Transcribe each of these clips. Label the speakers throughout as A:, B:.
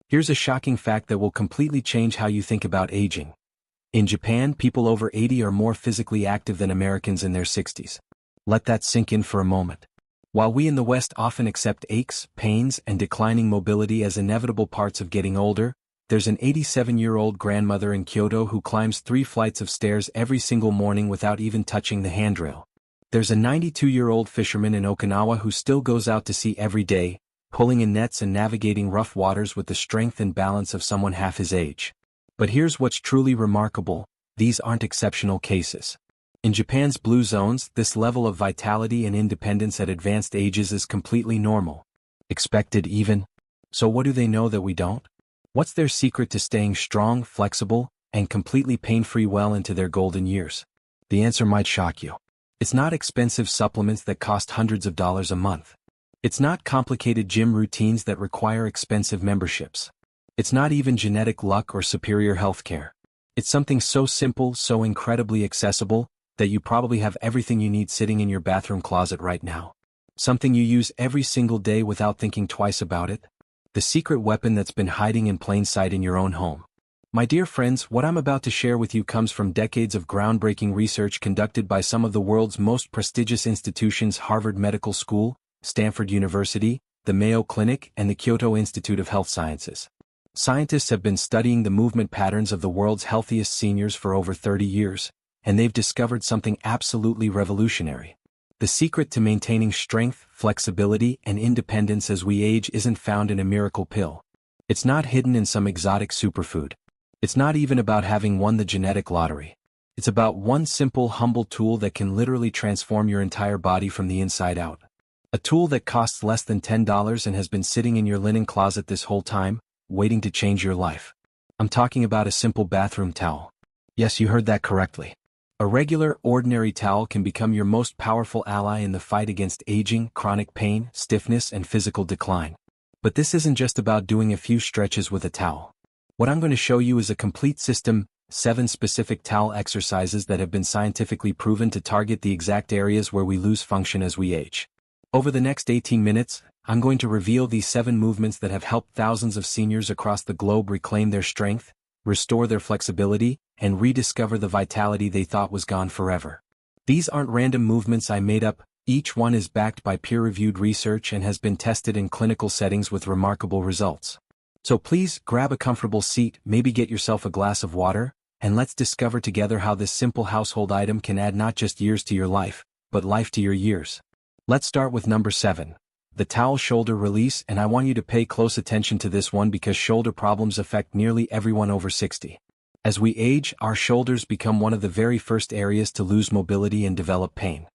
A: Here's a shocking fact that will completely change how you think about aging. In Japan, people over 80 are more physically active than Americans in their 60s. Let that sink in for a moment. While we in the West often accept aches, pains, and declining mobility as inevitable parts of getting older, there's an 87-year-old grandmother in Kyoto who climbs 3 flights of stairs every single morning without even touching the handrail. There's a 92-year-old fisherman in Okinawa who still goes out to sea every day, pulling in nets and navigating rough waters with the strength and balance of someone half his age. But here's what's truly remarkable: these aren't exceptional cases. In Japan's blue zones, this level of vitality and independence at advanced ages is completely normal. Expected even. So what do they know that we don't? What's their secret to staying strong, flexible, and completely pain-free well into their golden years? The answer might shock you. It's not expensive supplements that cost hundreds of dollars a month. It's not complicated gym routines that require expensive memberships. It's not even genetic luck or superior healthcare. It's something so simple, so incredibly accessible, that you probably have everything you need sitting in your bathroom closet right now. Something you use every single day without thinking twice about it. The secret weapon that's been hiding in plain sight in your own home. My dear friends, what I'm about to share with you comes from decades of groundbreaking research conducted by some of the world's most prestigious institutions: Harvard Medical School, Stanford University, the Mayo Clinic, and the Kyoto Institute of Health Sciences. Scientists have been studying the movement patterns of the world's healthiest seniors for over 30 years, and they've discovered something absolutely revolutionary. The secret to maintaining strength, flexibility, and independence as we age isn't found in a miracle pill. It's not hidden in some exotic superfood. It's not even about having won the genetic lottery. It's about one simple, humble tool that can literally transform your entire body from the inside out. A tool that costs less than $10 and has been sitting in your linen closet this whole time, waiting to change your life. I'm talking about a simple bathroom towel. Yes, you heard that correctly. A regular, ordinary towel can become your most powerful ally in the fight against aging, chronic pain, stiffness, and physical decline. But this isn't just about doing a few stretches with a towel. What I'm going to show you is a complete system, 7 specific towel exercises that have been scientifically proven to target the exact areas where we lose function as we age. Over the next 18 minutes, I'm going to reveal these 7 movements that have helped thousands of seniors across the globe reclaim their strength, restore their flexibility, and rediscover the vitality they thought was gone forever. These aren't random movements I made up. Each one is backed by peer-reviewed research and has been tested in clinical settings with remarkable results. So please, grab a comfortable seat, maybe get yourself a glass of water, and let's discover together how this simple household item can add not just years to your life, but life to your years. Let's start with number 7. The towel shoulder release, and I want you to pay close attention to this one because shoulder problems affect nearly everyone over 60. As we age, our shoulders become one of the very first areas to lose mobility and develop pain.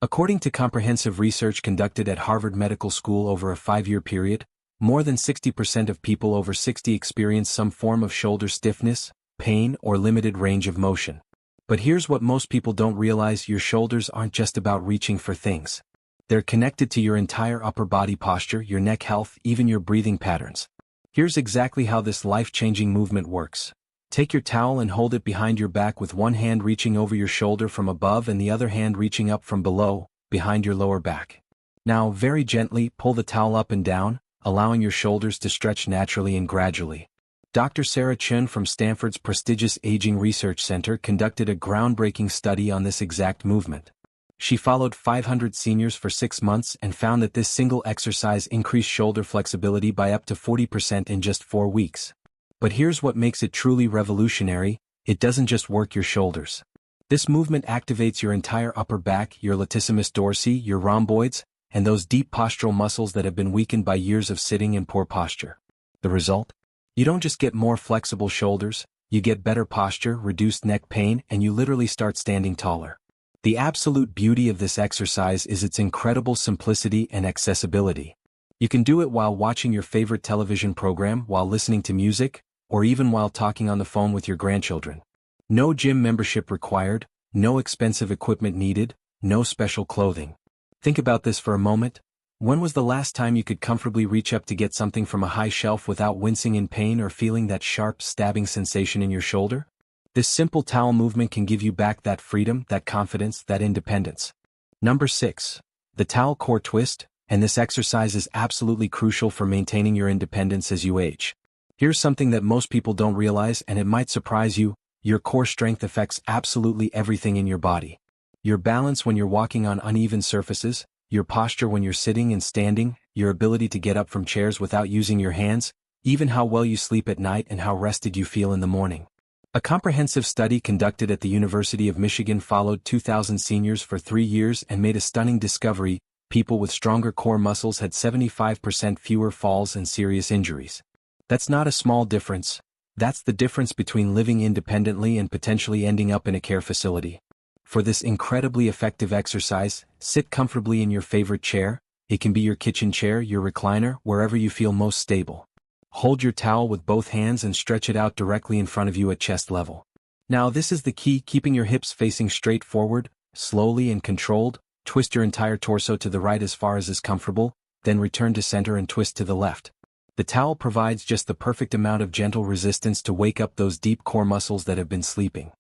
A: According to comprehensive research conducted at Harvard Medical School over a 5-year period, more than 60% of people over 60 experience some form of shoulder stiffness, pain, or limited range of motion. But here's what most people don't realize: your shoulders aren't just about reaching for things. They're connected to your entire upper body posture, your neck health, even your breathing patterns. Here's exactly how this life-changing movement works. Take your towel and hold it behind your back with one hand reaching over your shoulder from above and the other hand reaching up from below, behind your lower back. Now, very gently, pull the towel up and down, allowing your shoulders to stretch naturally and gradually. Dr. Sarah Chun from Stanford's prestigious Aging Research Center conducted a groundbreaking study on this exact movement. She followed 500 seniors for 6 months and found that this single exercise increased shoulder flexibility by up to 40% in just 4 weeks. But here's what makes it truly revolutionary: it doesn't just work your shoulders. This movement activates your entire upper back, your latissimus dorsi, your rhomboids, and those deep postural muscles that have been weakened by years of sitting and poor posture. The result? You don't just get more flexible shoulders, you get better posture, reduced neck pain, and you literally start standing taller. The absolute beauty of this exercise is its incredible simplicity and accessibility. You can do it while watching your favorite television program, while listening to music, or even while talking on the phone with your grandchildren. No gym membership required, no expensive equipment needed, no special clothing. Think about this for a moment. When was the last time you could comfortably reach up to get something from a high shelf without wincing in pain or feeling that sharp, stabbing sensation in your shoulder? This simple towel movement can give you back that freedom, that confidence, that independence. Number 6. The towel core twist, and this exercise is absolutely crucial for maintaining your independence as you age. Here's something that most people don't realize, and it might surprise you: your core strength affects absolutely everything in your body. Your balance when you're walking on uneven surfaces, your posture when you're sitting and standing, your ability to get up from chairs without using your hands, even how well you sleep at night and how rested you feel in the morning. A comprehensive study conducted at the University of Michigan followed 2,000 seniors for 3 years and made a stunning discovery: people with stronger core muscles had 75% fewer falls and serious injuries. That's not a small difference. That's the difference between living independently and potentially ending up in a care facility. For this incredibly effective exercise, sit comfortably in your favorite chair. It can be your kitchen chair, your recliner, wherever you feel most stable. Hold your towel with both hands and stretch it out directly in front of you at chest level. Now this is the key: keeping your hips facing straight forward, slowly and controlled. Twist your entire torso to the right as far as is comfortable, then return to center and twist to the left. The towel provides just the perfect amount of gentle resistance to wake up those deep core muscles that have been sleeping.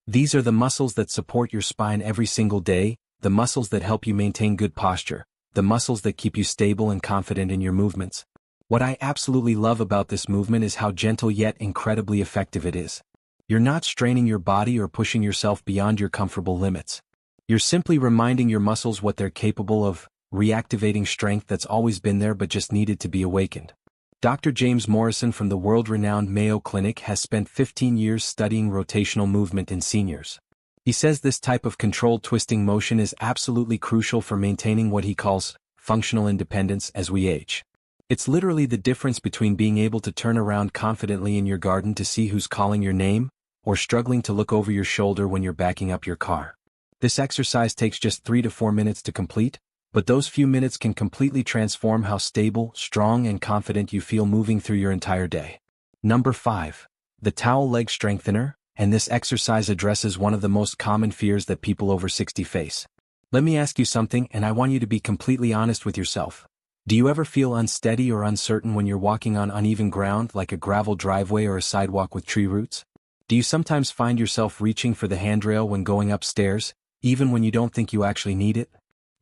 A: These are the muscles that support your spine every single day, the muscles that help you maintain good posture, the muscles that keep you stable and confident in your movements. What I absolutely love about this movement is how gentle yet incredibly effective it is. You're not straining your body or pushing yourself beyond your comfortable limits. You're simply reminding your muscles what they're capable of, reactivating strength that's always been there but just needed to be awakened. Dr. James Morrison from the world-renowned Mayo Clinic has spent 15 years studying rotational movement in seniors. He says this type of controlled twisting motion is absolutely crucial for maintaining what he calls functional independence as we age. It's literally the difference between being able to turn around confidently in your garden to see who's calling your name, or struggling to look over your shoulder when you're backing up your car. This exercise takes just 3 to 4 minutes to complete, but those few minutes can completely transform how stable, strong, and confident you feel moving through your entire day. Number 5. The towel leg strengthener, and this exercise addresses one of the most common fears that people over 60 face. Let me ask you something, and I want you to be completely honest with yourself. Do you ever feel unsteady or uncertain when you're walking on uneven ground like a gravel driveway or a sidewalk with tree roots? Do you sometimes find yourself reaching for the handrail when going upstairs, even when you don't think you actually need it?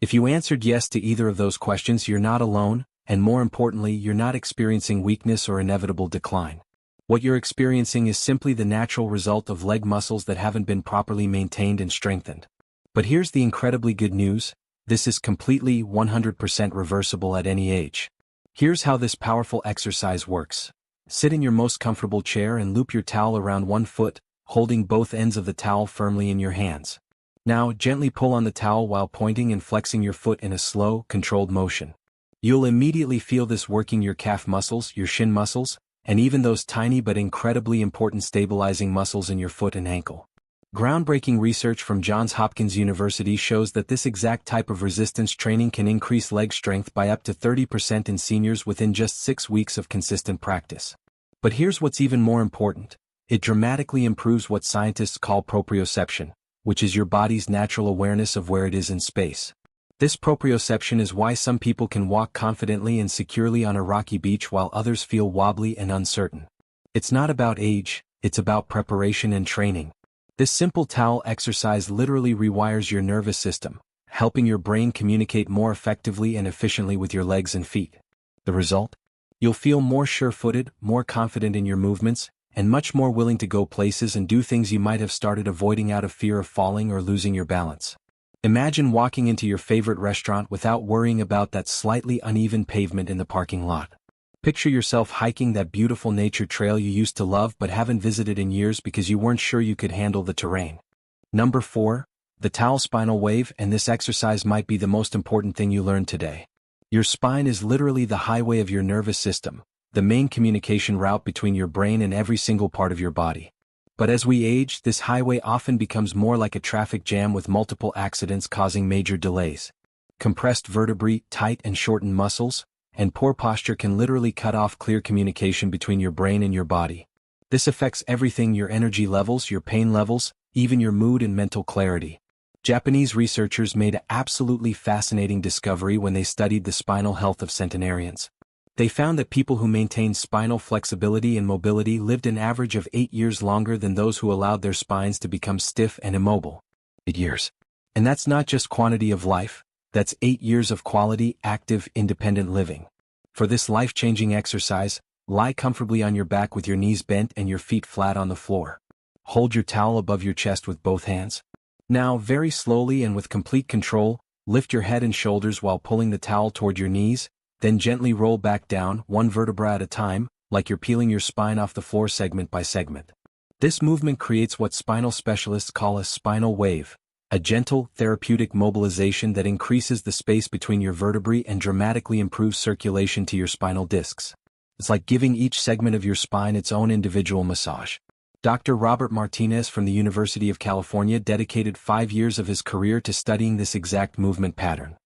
A: If you answered yes to either of those questions, you're not alone, and more importantly, you're not experiencing weakness or inevitable decline. What you're experiencing is simply the natural result of leg muscles that haven't been properly maintained and strengthened. But here's the incredibly good news: this is completely 100% reversible at any age. Here's how this powerful exercise works. Sit in your most comfortable chair and loop your towel around one foot, holding both ends of the towel firmly in your hands. Now, gently pull on the towel while pointing and flexing your foot in a slow, controlled motion. You'll immediately feel this working your calf muscles, your shin muscles, and even those tiny but incredibly important stabilizing muscles in your foot and ankle. Groundbreaking research from Johns Hopkins University shows that this exact type of resistance training can increase leg strength by up to 30% in seniors within just 6 weeks of consistent practice. But here's what's even more important: it dramatically improves what scientists call proprioception, which is your body's natural awareness of where it is in space. This proprioception is why some people can walk confidently and securely on a rocky beach while others feel wobbly and uncertain. It's not about age, it's about preparation and training. This simple towel exercise literally rewires your nervous system, helping your brain communicate more effectively and efficiently with your legs and feet. The result? You'll feel more sure-footed, more confident in your movements, and much more willing to go places and do things you might have started avoiding out of fear of falling or losing your balance. Imagine walking into your favorite restaurant without worrying about that slightly uneven pavement in the parking lot. Picture yourself hiking that beautiful nature trail you used to love but haven't visited in years because you weren't sure you could handle the terrain. Number 4. The towel spinal wave, and this exercise might be the most important thing you learned today. Your spine is literally the highway of your nervous system, the main communication route between your brain and every single part of your body. But as we age, this highway often becomes more like a traffic jam with multiple accidents causing major delays. Compressed vertebrae, tight and shortened muscles, and poor posture can literally cut off clear communication between your brain and your body. This affects everything: your energy levels, your pain levels, even your mood and mental clarity. Japanese researchers made an absolutely fascinating discovery when they studied the spinal health of centenarians. They found that people who maintained spinal flexibility and mobility lived an average of 8 years longer than those who allowed their spines to become stiff and immobile. 8 years. And that's not just quantity of life, that's 8 years of quality, active, independent living. For this life-changing exercise, Lie comfortably on your back with your knees bent and your feet flat on the floor. Hold your towel above your chest with both hands. Now, very slowly and with complete control, lift your head and shoulders while pulling the towel toward your knees, then gently roll back down, one vertebra at a time, like you're peeling your spine off the floor segment by segment. This movement creates what spinal specialists call a spinal wave, a gentle, therapeutic mobilization that increases the space between your vertebrae and dramatically improves circulation to your spinal discs. It's like giving each segment of your spine its own individual massage. Dr. Robert Martinez from the University of California dedicated 5 years of his career to studying this exact movement pattern.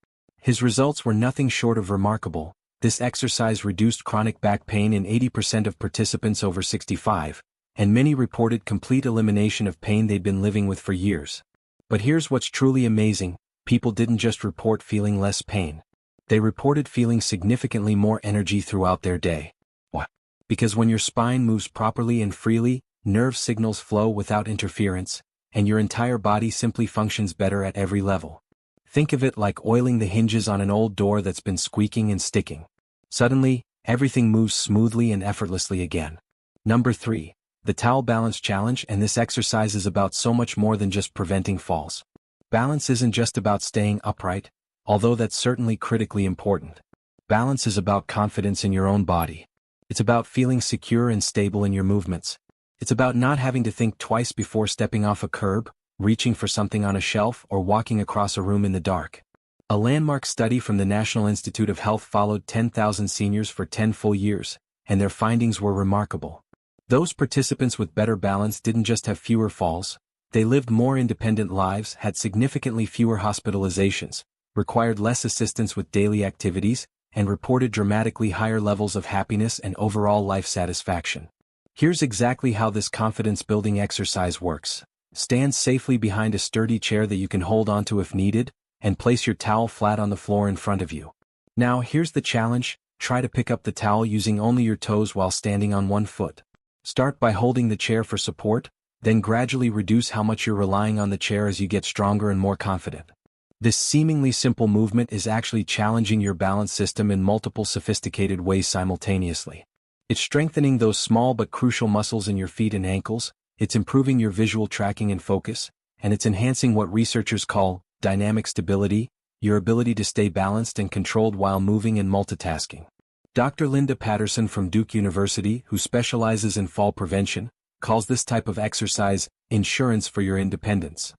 A: His results were nothing short of remarkable. This exercise reduced chronic back pain in 80% of participants over 65, and many reported complete elimination of pain they'd been living with for years. But here's what's truly amazing: people didn't just report feeling less pain. They reported feeling significantly more energy throughout their day. Why? Because when your spine moves properly and freely, nerve signals flow without interference, and your entire body simply functions better at every level. Think of it like oiling the hinges on an old door that's been squeaking and sticking. Suddenly, everything moves smoothly and effortlessly again. Number 3. The Towel Balance Challenge. And this exercise is about so much more than just preventing falls. Balance isn't just about staying upright, although that's certainly critically important. Balance is about confidence in your own body. It's about feeling secure and stable in your movements. It's about not having to think twice before stepping off a curb, reaching for something on a shelf, or walking across a room in the dark. A landmark study from the National Institute of Health followed 10,000 seniors for 10 full years, and their findings were remarkable. Those participants with better balance didn't just have fewer falls, they lived more independent lives, had significantly fewer hospitalizations, required less assistance with daily activities, and reported dramatically higher levels of happiness and overall life satisfaction. Here's exactly how this confidence-building exercise works. Stand safely behind a sturdy chair that you can hold onto if needed, and place your towel flat on the floor in front of you. Now here's the challenge: try to pick up the towel using only your toes while standing on one foot. Start by holding the chair for support, then gradually reduce how much you're relying on the chair as you get stronger and more confident. This seemingly simple movement is actually challenging your balance system in multiple sophisticated ways simultaneously. It's strengthening those small but crucial muscles in your feet and ankles, it's improving your visual tracking and focus, and it's enhancing what researchers call dynamic stability, your ability to stay balanced and controlled while moving and multitasking. Dr. Linda Patterson from Duke University, who specializes in fall prevention, calls this type of exercise insurance for your independence.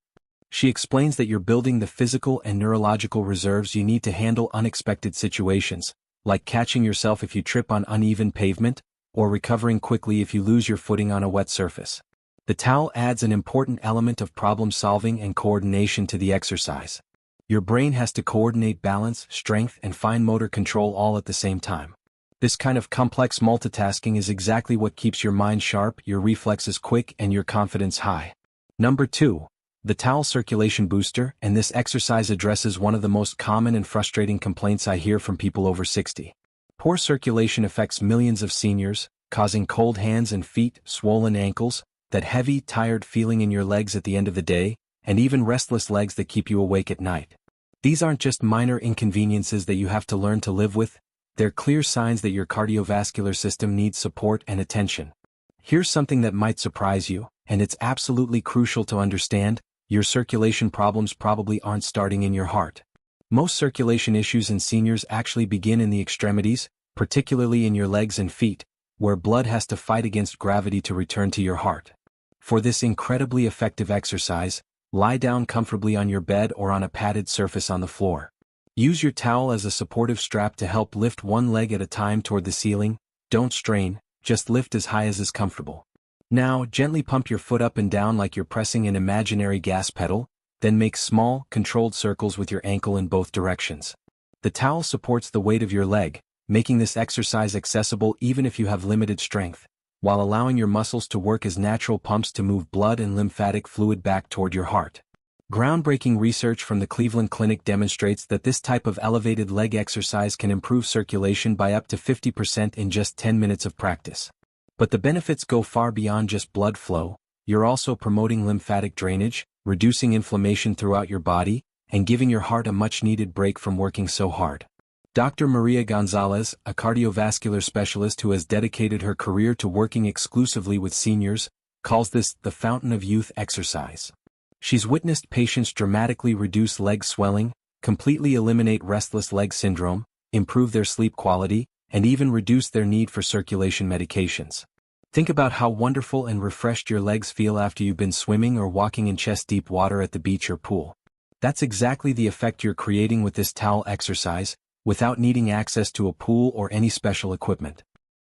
A: She explains that you're building the physical and neurological reserves you need to handle unexpected situations, like catching yourself if you trip on uneven pavement, or recovering quickly if you lose your footing on a wet surface. The towel adds an important element of problem-solving and coordination to the exercise. Your brain has to coordinate balance, strength, and fine motor control all at the same time. This kind of complex multitasking is exactly what keeps your mind sharp, your reflexes quick, and your confidence high. Number 2. The Towel Circulation Booster. And this exercise addresses one of the most common and frustrating complaints I hear from people over 60. Poor circulation affects millions of seniors, causing cold hands and feet, swollen ankles, that heavy, tired feeling in your legs at the end of the day, and even restless legs that keep you awake at night. These aren't just minor inconveniences that you have to learn to live with, they're clear signs that your cardiovascular system needs support and attention. Here's something that might surprise you, and it's absolutely crucial to understand: your circulation problems probably aren't starting in your heart. Most circulation issues in seniors actually begin in the extremities, particularly in your legs and feet, where blood has to fight against gravity to return to your heart. For this incredibly effective exercise, lie down comfortably on your bed or on a padded surface on the floor. Use your towel as a supportive strap to help lift one leg at a time toward the ceiling. Don't strain, just lift as high as is comfortable. Now, gently pump your foot up and down like you're pressing an imaginary gas pedal, then make small, controlled circles with your ankle in both directions. The towel supports the weight of your leg, making this exercise accessible even if you have limited strength, while allowing your muscles to work as natural pumps to move blood and lymphatic fluid back toward your heart. Groundbreaking research from the Cleveland Clinic demonstrates that this type of elevated leg exercise can improve circulation by up to 50% in just 10 minutes of practice. But the benefits go far beyond just blood flow. You're also promoting lymphatic drainage, reducing inflammation throughout your body, and giving your heart a much-needed break from working so hard. Dr. Maria Gonzalez, a cardiovascular specialist who has dedicated her career to working exclusively with seniors, calls this the fountain of youth exercise. She's witnessed patients dramatically reduce leg swelling, completely eliminate restless leg syndrome, improve their sleep quality, and even reduce their need for circulation medications. Think about how wonderful and refreshed your legs feel after you've been swimming or walking in chest-deep water at the beach or pool. That's exactly the effect you're creating with this towel exercise, without needing access to a pool or any special equipment.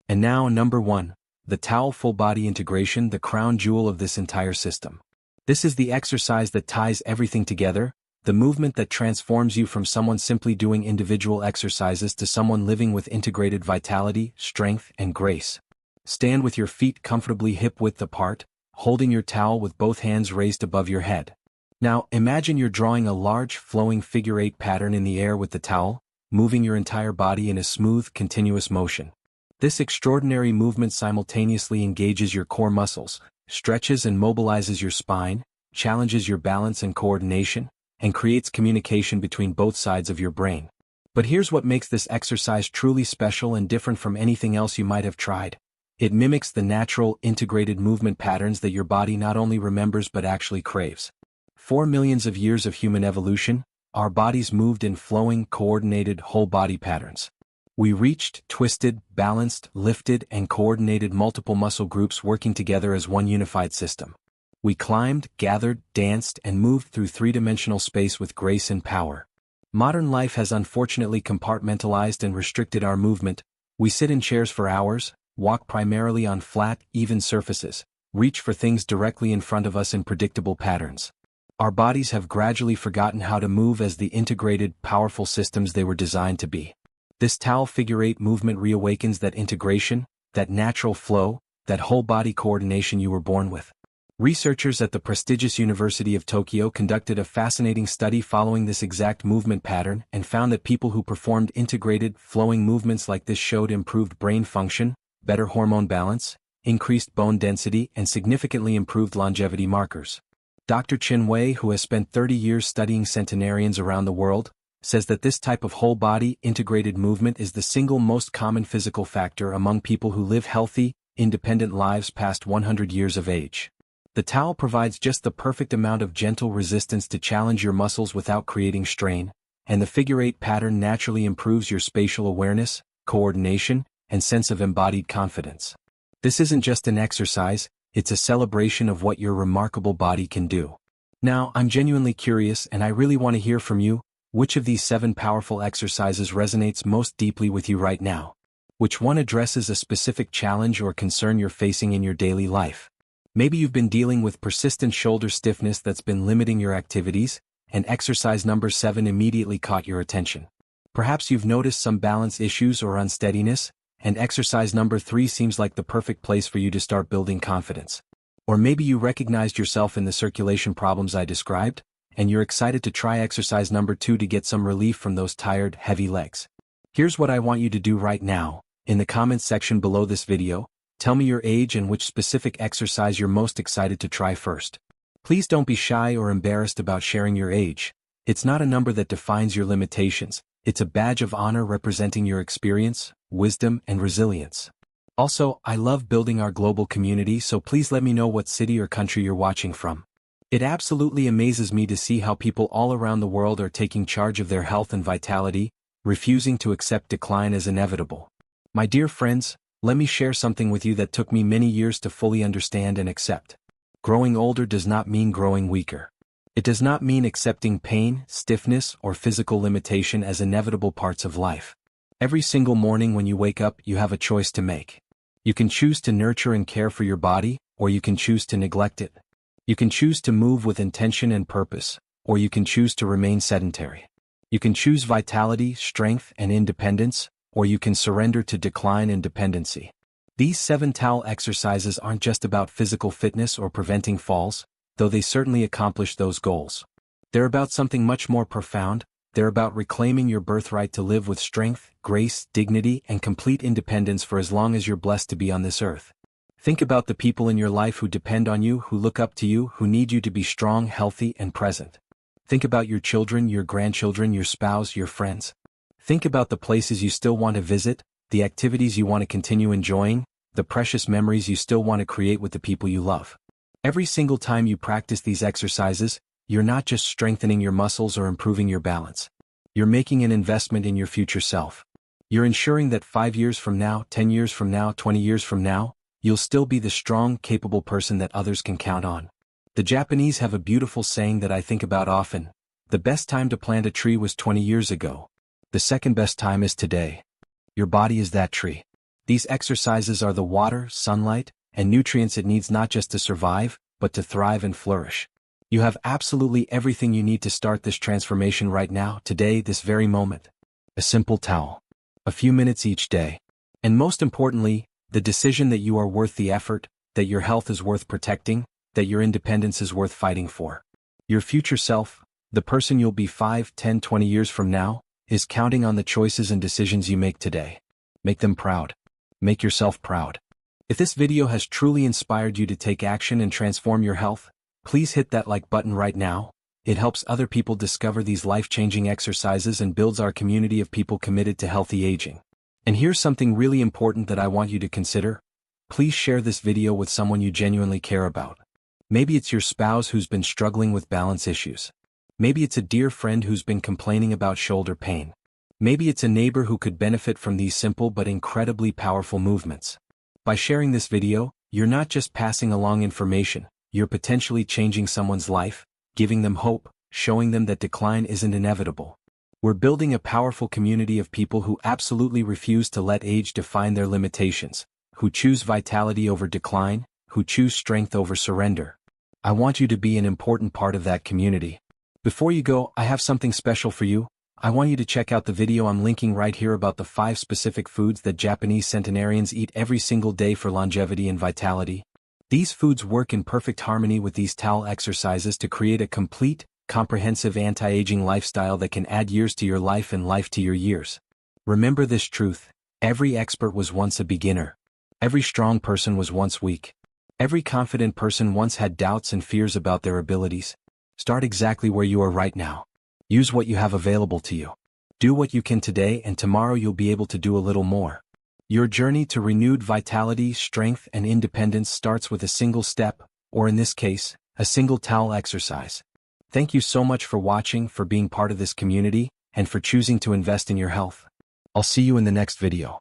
A: And now, number 1, the towel full body integration, the crown jewel of this entire system. This is the exercise that ties everything together, the movement that transforms you from someone simply doing individual exercises to someone living with integrated vitality, strength, and grace. Stand with your feet comfortably hip-width apart, holding your towel with both hands raised above your head. Now, imagine you're drawing a large, flowing figure-8 pattern in the air with the towel, moving your entire body in a smooth, continuous motion. This extraordinary movement simultaneously engages your core muscles, stretches and mobilizes your spine, challenges your balance and coordination, and creates communication between both sides of your brain. But here's what makes this exercise truly special and different from anything else you might have tried. It mimics the natural, integrated movement patterns that your body not only remembers but actually craves. For millions of years of human evolution, our bodies moved in flowing, coordinated, whole-body patterns. We reached, twisted, balanced, lifted, and coordinated multiple muscle groups working together as one unified system. We climbed, gathered, danced, and moved through three-dimensional space with grace and power. Modern life has unfortunately compartmentalized and restricted our movement. We sit in chairs for hours, walk primarily on flat, even surfaces, reach for things directly in front of us in predictable patterns. Our bodies have gradually forgotten how to move as the integrated, powerful systems they were designed to be. This towel figure-8 movement reawakens that integration, that natural flow, that whole-body coordination you were born with. Researchers at the prestigious University of Tokyo conducted a fascinating study following this exact movement pattern and found that people who performed integrated, flowing movements like this showed improved brain function, better hormone balance, increased bone density, and significantly improved longevity markers. Dr. Chin Wei, who has spent 30 years studying centenarians around the world, says that this type of whole-body, integrated movement is the single most common physical factor among people who live healthy, independent lives past 100 years of age. The towel provides just the perfect amount of gentle resistance to challenge your muscles without creating strain, and the figure-8 pattern naturally improves your spatial awareness, coordination, and sense of embodied confidence. This isn't just an exercise, it's a celebration of what your remarkable body can do. Now, I'm genuinely curious and I really want to hear from you. Which of these 7 powerful exercises resonates most deeply with you right now? Which one addresses a specific challenge or concern you're facing in your daily life? Maybe you've been dealing with persistent shoulder stiffness that's been limiting your activities, and exercise number 7 immediately caught your attention. Perhaps you've noticed some balance issues or unsteadiness, and exercise number 3 seems like the perfect place for you to start building confidence. Or maybe you recognized yourself in the circulation problems I described, and you're excited to try exercise number 2 to get some relief from those tired, heavy legs. Here's what I want you to do right now. In the comments section below this video, tell me your age and which specific exercise you're most excited to try first. Please don't be shy or embarrassed about sharing your age. It's not a number that defines your limitations. It's a badge of honor representing your experience, wisdom, and resilience. Also, I love building our global community, so please let me know what city or country you're watching from. It absolutely amazes me to see how people all around the world are taking charge of their health and vitality, refusing to accept decline as inevitable. My dear friends, let me share something with you that took me many years to fully understand and accept. Growing older does not mean growing weaker. It does not mean accepting pain, stiffness, or physical limitation as inevitable parts of life. Every single morning when you wake up, you have a choice to make. You can choose to nurture and care for your body, or you can choose to neglect it. You can choose to move with intention and purpose, or you can choose to remain sedentary. You can choose vitality, strength, and independence, or you can surrender to decline and dependency. These 7 towel exercises aren't just about physical fitness or preventing falls, though they certainly accomplish those goals. They're about something much more profound. They're about reclaiming your birthright to live with strength, grace, dignity, and complete independence for as long as you're blessed to be on this earth. Think about the people in your life who depend on you, who look up to you, who need you to be strong, healthy, and present. Think about your children, your grandchildren, your spouse, your friends. Think about the places you still want to visit, the activities you want to continue enjoying, the precious memories you still want to create with the people you love. Every single time you practice these exercises, you're not just strengthening your muscles or improving your balance. You're making an investment in your future self. You're ensuring that 5 years from now, 10 years from now, 20 years from now, you'll still be the strong, capable person that others can count on. The Japanese have a beautiful saying that I think about often. The best time to plant a tree was 20 years ago. The second best time is today. Your body is that tree. These exercises are the water, sunlight, and nutrients it needs not just to survive, but to thrive and flourish. You have absolutely everything you need to start this transformation right now, today, this very moment. A simple towel. A few minutes each day. And most importantly, the decision that you are worth the effort, that your health is worth protecting, that your independence is worth fighting for. Your future self, the person you'll be 5, 10, 20 years from now, is counting on the choices and decisions you make today. Make them proud. Make yourself proud. If this video has truly inspired you to take action and transform your health, please hit that like button right now. It helps other people discover these life-changing exercises and builds our community of people committed to healthy aging. And here's something really important that I want you to consider. Please share this video with someone you genuinely care about. Maybe it's your spouse who's been struggling with balance issues. Maybe it's a dear friend who's been complaining about shoulder pain. Maybe it's a neighbor who could benefit from these simple but incredibly powerful movements. By sharing this video, you're not just passing along information, you're potentially changing someone's life, giving them hope, showing them that decline isn't inevitable. We're building a powerful community of people who absolutely refuse to let age define their limitations, who choose vitality over decline, who choose strength over surrender. I want you to be an important part of that community. Before you go, I have something special for you. I want you to check out the video I'm linking right here about the 5 specific foods that Japanese centenarians eat every single day for longevity and vitality. These foods work in perfect harmony with these towel exercises to create a complete, comprehensive anti-aging lifestyle that can add years to your life and life to your years. Remember this truth: every expert was once a beginner. Every strong person was once weak. Every confident person once had doubts and fears about their abilities. Start exactly where you are right now. Use what you have available to you. Do what you can today, and tomorrow you'll be able to do a little more. Your journey to renewed vitality, strength, and independence starts with a single step, or in this case, a single towel exercise. Thank you so much for watching, for being part of this community, and for choosing to invest in your health. I'll see you in the next video.